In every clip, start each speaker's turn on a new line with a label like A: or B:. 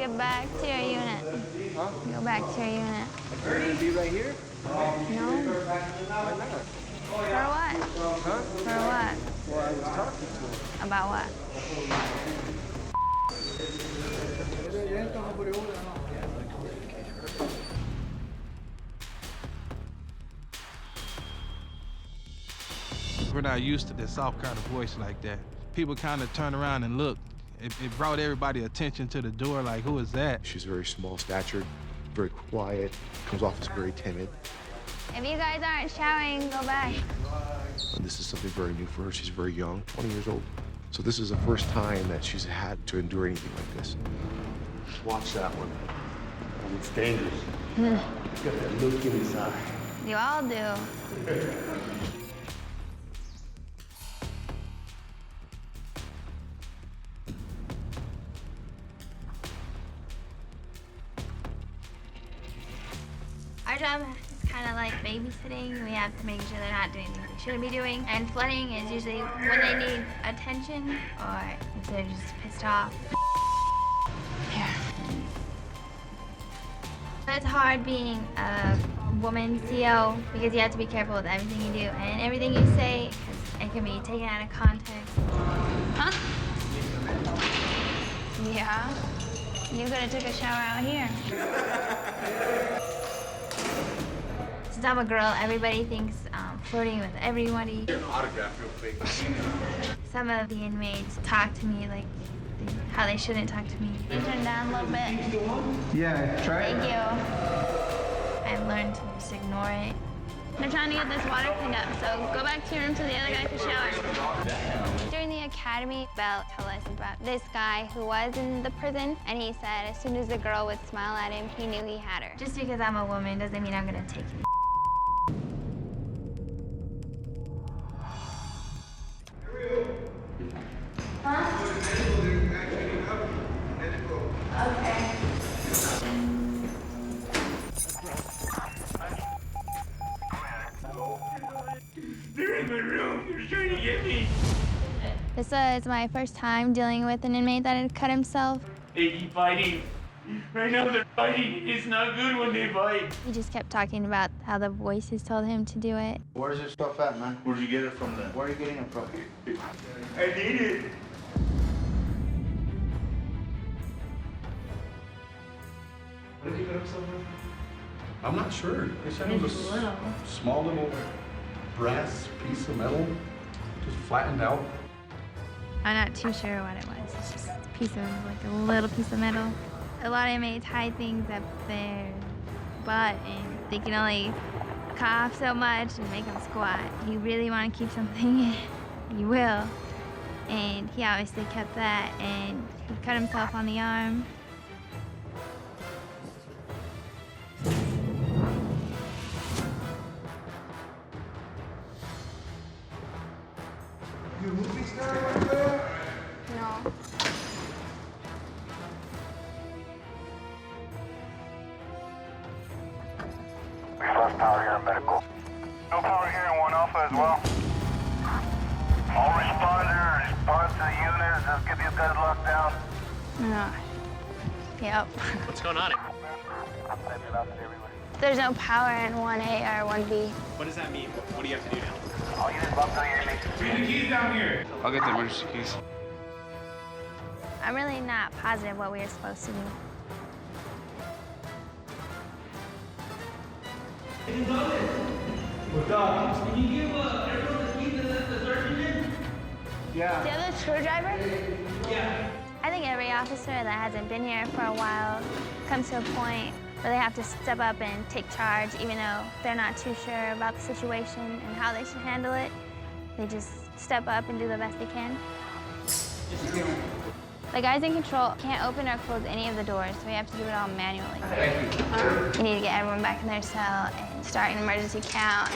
A: get back to your unit.
B: Huh?
A: Go back to your unit.
B: Be right here?
A: No.
B: Why not?
A: For what?
B: Huh?
A: For what?
B: Well, I was talking to him.
A: About what?
C: We're not used to this soft kind of voice like that. People kind of turn around and look. It brought everybody attention to the door, like, who is that?
D: She's very small statured, very quiet, comes off as very timid.
A: If you guys aren't showering, go back.
D: And this is something very new for her. She's very young, 20 years old. So this is the first time that she's had to endure anything like this.
E: Watch that one. It's dangerous. He's got that look in his eye.
A: You all do. Our job is kind of like babysitting. We have to make sure they're not doing things they shouldn't be doing. And flooding is usually when they need attention or if they're just pissed off. Here. It's hard being a woman CO because you have to be careful with everything you do and everything you say because it can be taken out of context. Huh? Yeah. You could have took a shower out here. Since I'm a girl, everybody thinks I'm flirting with everybody.
E: Your autograph real quick.
A: Some of the inmates talk to me like how they shouldn't talk to me. You turn down a little bit.
B: Yeah, try it.
A: Thank you. I've learned to just ignore it. They're trying to get this water cleaned up, so go back to your room so the other guy can shower. During the academy, Belle told us about this guy who was in the prison, and he said as soon as the girl would smile at him, he knew he had her. Just because I'm a woman doesn't mean I'm gonna take it. Huh? Okay.
F: They're in my room. They're trying to get me.
A: This was my first time dealing with an inmate that had cut himself.
F: They keep fighting. Right now they're fighting. It's not good when they fight.
A: He just kept talking about how the voices told him to do it.
B: Where's your stuff at, man?
E: Where'd you get it from then?
B: Where are you getting it from?
F: I need it.
E: What did he cut himself with? I'm not sure. They said it was a small little brass piece of metal, just flattened out.
A: I'm not too sure what it was. It's just a piece of, like a little piece of metal. A lot of inmates hide things up their butt and they can only cough so much and make them squat. You really want to keep something in, you will. And he obviously kept that and he cut himself on the arm.
B: You a movie star right there?
A: No.
G: We lost power here in medical. No power here in 1 Alpha as well. All responders, respond to the units. Let's get these guys locked down.
A: No. Yep.
H: What's going on?
A: There's no power in 1A or 1B.
H: What does that mean? What do you have to do now?
G: All units locked on your units.
F: Bring the keys down here.
C: I'll get the emergency keys.
A: I'm really not positive what we were supposed to do.
F: What's up? Can you give everyone the keys to let the sergeant in?
B: Yeah.
A: Do you have a screwdriver?
F: Yeah.
A: I think every officer that hasn't been here for a while comes to a point where they have to step up and take charge, even though they're not too sure about the situation and how they should handle it. They just step up and do the best they can. The guys in control can't open or close any of the doors, so we have to do it all manually. We need to get everyone back in their cell and start an emergency count.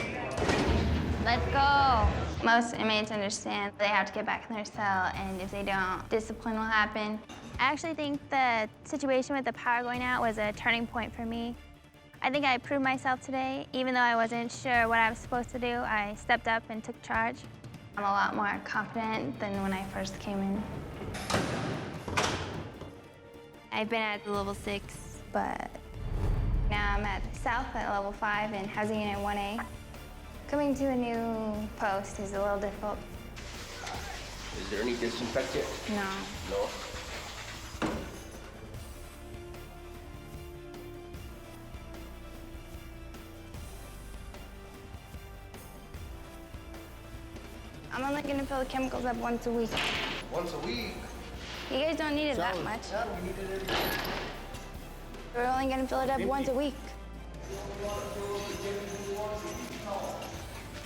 A: Let's go. Most inmates understand they have to get back in their cell, and if they don't, discipline will happen. I actually think the situation with the power going out was a turning point for me. I think I proved myself today. Even though I wasn't sure what I was supposed to do, I stepped up and took charge. I'm a lot more confident than when I first came in. I've been at level 6, but now I'm at South at level 5 and housing unit 1A. Coming to a new post is a little difficult.
I: Is there any disinfectant?
A: No.
I: No.
A: I'm only gonna fill the chemicals up once a week.
B: Once a week.
A: You guys don't need it that much.
B: Yeah, we need it every day.
A: We're only gonna fill it up once a week.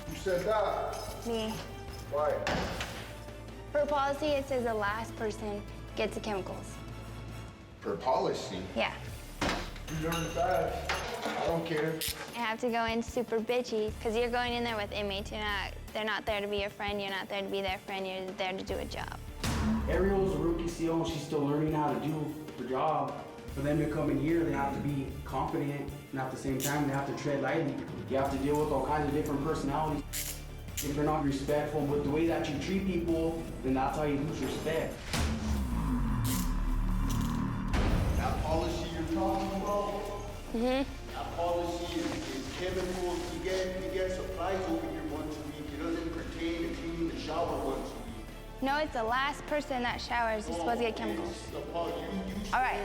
B: Who said that?
A: Me.
B: Why?
A: Per policy, it says the last person gets the chemicals.
B: Per policy.
A: Yeah.
B: You learn fast. I don't care.
A: I have to go in super bitchy, because you're going in there with inmates. They're not there to be your friend, you're not there to be their friend, you're there to do a job.
J: Ariel's a rookie CO and she's still learning how to do the job. For them to come in here, they have to be confident, and at the same time, they have to tread lightly. You have to deal with all kinds of different personalities. If they're not respectful with the way that you treat people, then that's how you lose respect.
B: That policy you're talking about? That policy is chemicals. You get supplies over here once a week. It doesn't pertain to cleaning the shower once a week.
A: No, it's the last person that showers is supposed to get chemicals. All right.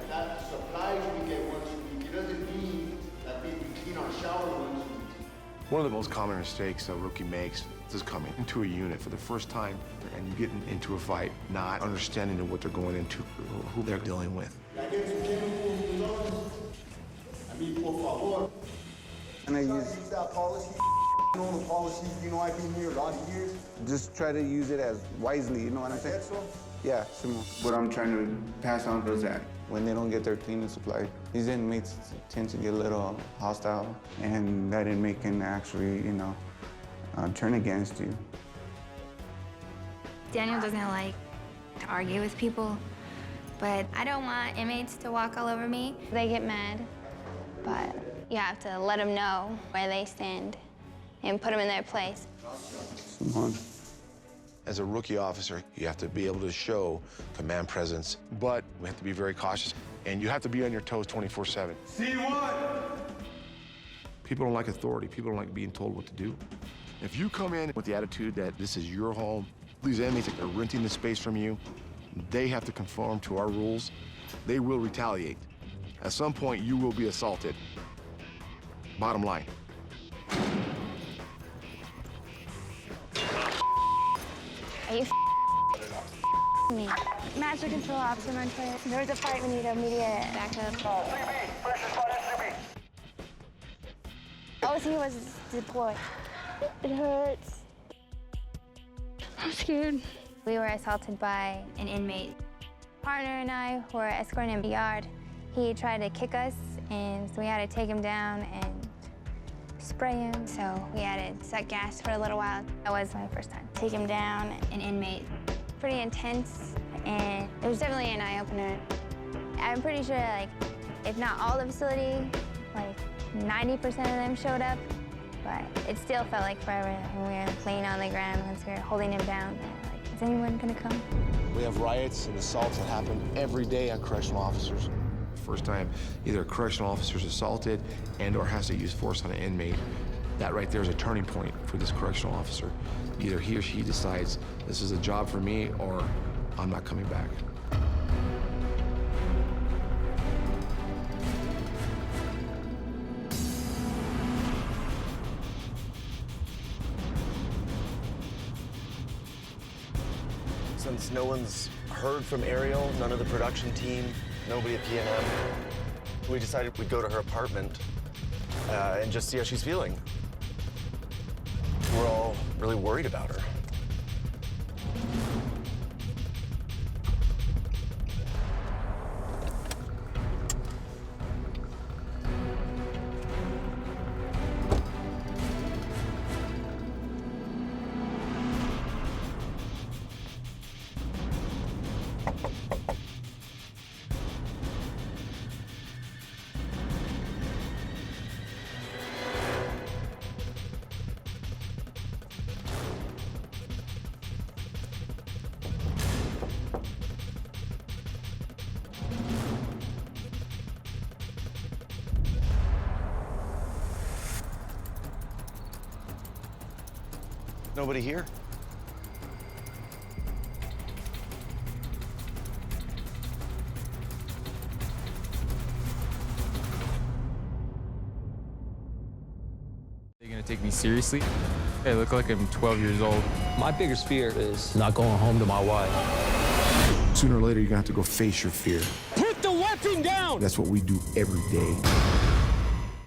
B: That supplies we get once a week. It doesn't mean that we clean our shower once a week.
D: One of the most common mistakes a rookie makes is coming into a unit for the first time and you get into a fight, not understanding what they're going into, who they're dealing with.
B: I get some chemicals, I mean, por favor. And I use that policy. You know the policy, I've been here a lot of years.
K: Just try to use it as wisely, you know what I'm saying? Yeah, Simon. What I'm trying to pass on is that when they don't get their cleaning supply, these inmates tend to get a little hostile, and that inmate can actually, turn against you.
A: Daniel doesn't like to argue with people, but I don't want inmates to walk all over me. They get mad, but you have to let them know where they stand and put them in their place.
K: Simon.
D: As a rookie officer, you have to be able to show command presence, but we have to be very cautious, and you have to be on your toes 24/7.
B: C1!
D: People don't like authority. People don't like being told what to do. If you come in with the attitude that this is your home, these inmates are renting the space from you, they have to conform to our rules, they will retaliate. At some point, you will be assaulted. Bottom line.
A: Are you me? Master control officer, Montreal. There was a fight, we need immediate backup. OC was deployed. It hurts. I'm scared. We were assaulted by an inmate. Partner and I were escorting him to the yard. He tried to kick us, and so we had to take him down and spray him. So we had to suck gas for a little while. That was my first time. Take him down, an inmate. Pretty intense, and it was definitely an eye-opener. I'm pretty sure, if not all the facility, 90% of them showed up, but it still felt like forever when we were laying on the ground, once we were holding him down. Is anyone gonna come?
D: We have riots and assaults that happen every day on correctional officers. First time either a correctional officer is assaulted and/or has to use force on an inmate, that right there is a turning point for this correctional officer. Either he or she decides this is a job for me or I'm not coming back.
I: Since no one's heard from Ariel, none of the production team, nobody at P&M, we decided we'd go to her apartment and just see how she's feeling. We're all really worried about her. Nobody here.
L: They're gonna take me seriously? I look like I'm 12 years old. My biggest fear is not going home to my wife.
D: Sooner or later, you're gonna have to go face your fear.
L: Put the weapon down!
D: That's what we do every day.